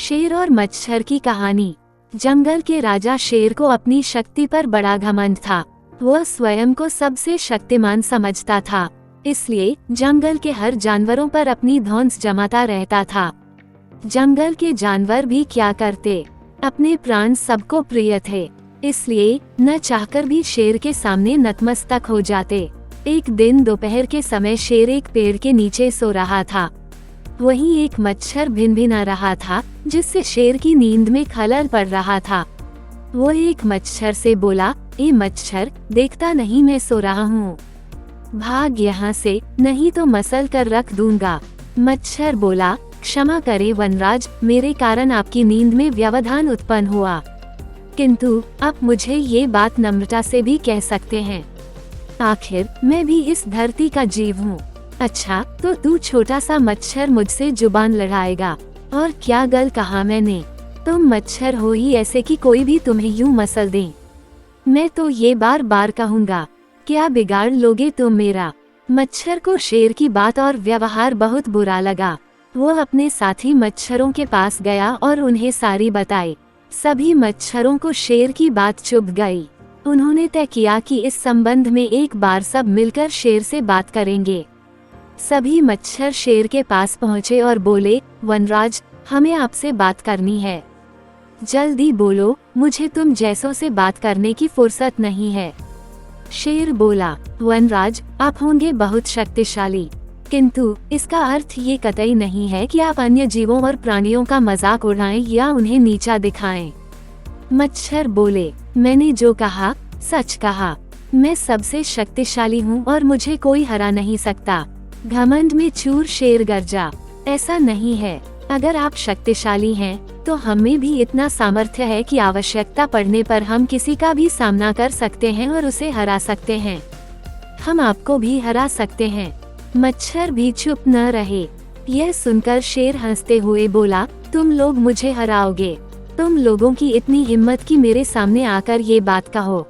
शेर और मच्छर की कहानी। जंगल के राजा शेर को अपनी शक्ति पर बड़ा घमंड था। वह स्वयं को सबसे शक्तिमान समझता था, इसलिए जंगल के हर जानवरों पर अपनी धौंस जमाता रहता था। जंगल के जानवर भी क्या करते, अपने प्राण सबको प्रिय थे, इसलिए न चाहकर भी शेर के सामने नतमस्तक हो जाते। एक दिन दोपहर के समय शेर एक पेड़ के नीचे सो रहा था। वहीं एक मच्छर भिनभिना रहा था, जिससे शेर की नींद में खलल पड़ रहा था। वो एक मच्छर से बोला, ए मच्छर, देखता नहीं मैं सो रहा हूँ, भाग यहाँ से, नहीं तो मसल कर रख दूंगा। मच्छर बोला, क्षमा करे वनराज, मेरे कारण आपकी नींद में व्यवधान उत्पन्न हुआ, किंतु आप मुझे ये बात नम्रता से भी कह सकते हैं। आखिर मैं भी इस धरती का जीव हूँ। अच्छा, तो तू छोटा सा मच्छर मुझसे जुबान लड़ाएगा? और क्या गल कहा मैंने? तुम मच्छर हो ही ऐसे कि कोई भी तुम्हें यूं मसल दे। मैं तो ये बार बार कहूँगा, क्या बिगाड़ लोगे तुम मेरा? मच्छर को शेर की बात और व्यवहार बहुत बुरा लगा। वो अपने साथी मच्छरों के पास गया और उन्हें सारी बताई। सभी मच्छरों को शेर की बात चुभ गई। उन्होंने तय किया कि इस संबंध में एक बार सब मिलकर शेर से बात करेंगे। सभी मच्छर शेर के पास पहुँचे और बोले, वनराज, हमें आपसे बात करनी है, जल्दी बोलो, मुझे तुम जैसों से बात करने की फुर्सत नहीं है। शेर बोला, वनराज, आप होंगे बहुत शक्तिशाली, किंतु इसका अर्थ ये कतई नहीं है कि आप अन्य जीवों और प्राणियों का मजाक उड़ाएं या उन्हें नीचा दिखाएं। मच्छर बोले, मैंने जो कहा सच कहा, मैं सबसे शक्तिशाली हूँ और मुझे कोई हरा नहीं सकता। घमंड में चूर शेर गरजा, ऐसा नहीं है। अगर आप शक्तिशाली हैं, तो हमें भी इतना सामर्थ्य है कि आवश्यकता पड़ने पर हम किसी का भी सामना कर सकते हैं और उसे हरा सकते हैं। हम आपको भी हरा सकते हैं। मच्छर भी चुप न रहे। यह सुनकर शेर हंसते हुए बोला, तुम लोग मुझे हराओगे? तुम लोगों की इतनी हिम्मत कि मेरे सामने आकर ये बात कहो।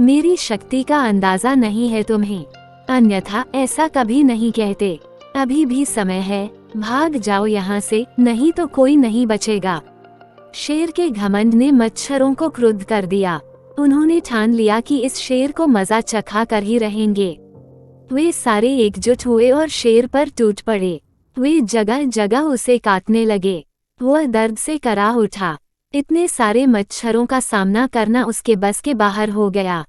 मेरी शक्ति का अंदाजा नहीं है तुम्हें, अन्यथा ऐसा कभी नहीं कहते। अभी भी समय है, भाग जाओ यहाँ से, नहीं तो कोई नहीं बचेगा। शेर के घमंड ने मच्छरों को क्रुद्ध कर दिया। उन्होंने ठान लिया कि इस शेर को मजा चखा कर ही रहेंगे। वे सारे एकजुट हुए और शेर पर टूट पड़े। वे जगह जगह उसे काटने लगे। वह दर्द से कराह उठा। इतने सारे मच्छरों का सामना करना उसके बस के बाहर हो गया।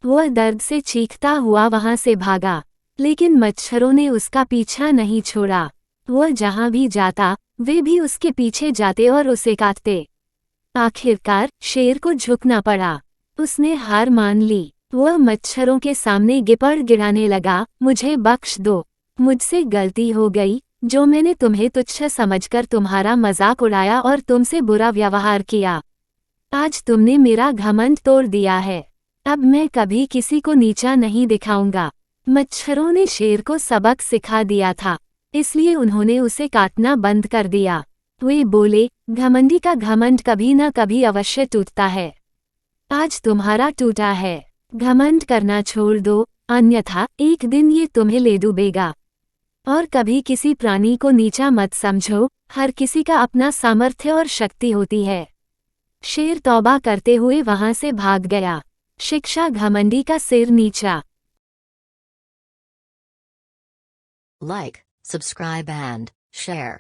वह दर्द से चीखता हुआ वहां से भागा, लेकिन मच्छरों ने उसका पीछा नहीं छोड़ा। वह जहां भी जाता, वे भी उसके पीछे जाते और उसे काटते। आखिरकार शेर को झुकना पड़ा। उसने हार मान ली। वह मच्छरों के सामने गिपड़ गिराने लगा, मुझे बख्श दो, मुझसे गलती हो गई, जो मैंने तुम्हें तुच्छ समझकर तुम्हारा मजाक उड़ाया और तुमसे बुरा व्यवहार किया। आज तुमने मेरा घमंड तोड़ दिया है। अब मैं कभी किसी को नीचा नहीं दिखाऊंगा। मच्छरों ने शेर को सबक सिखा दिया था, इसलिए उन्होंने उसे काटना बंद कर दिया। वे बोले, घमंडी का घमंड कभी न कभी अवश्य टूटता है। आज तुम्हारा टूटा है। घमंड करना छोड़ दो, अन्यथा एक दिन ये तुम्हें ले डूबेगा। और कभी किसी प्राणी को नीचा मत समझो, हर किसी का अपना सामर्थ्य और शक्ति होती है। शेर तौबा करते हुए वहां से भाग गया। शिक्षा घमंडी का सिर नीचा। Like, subscribe and share.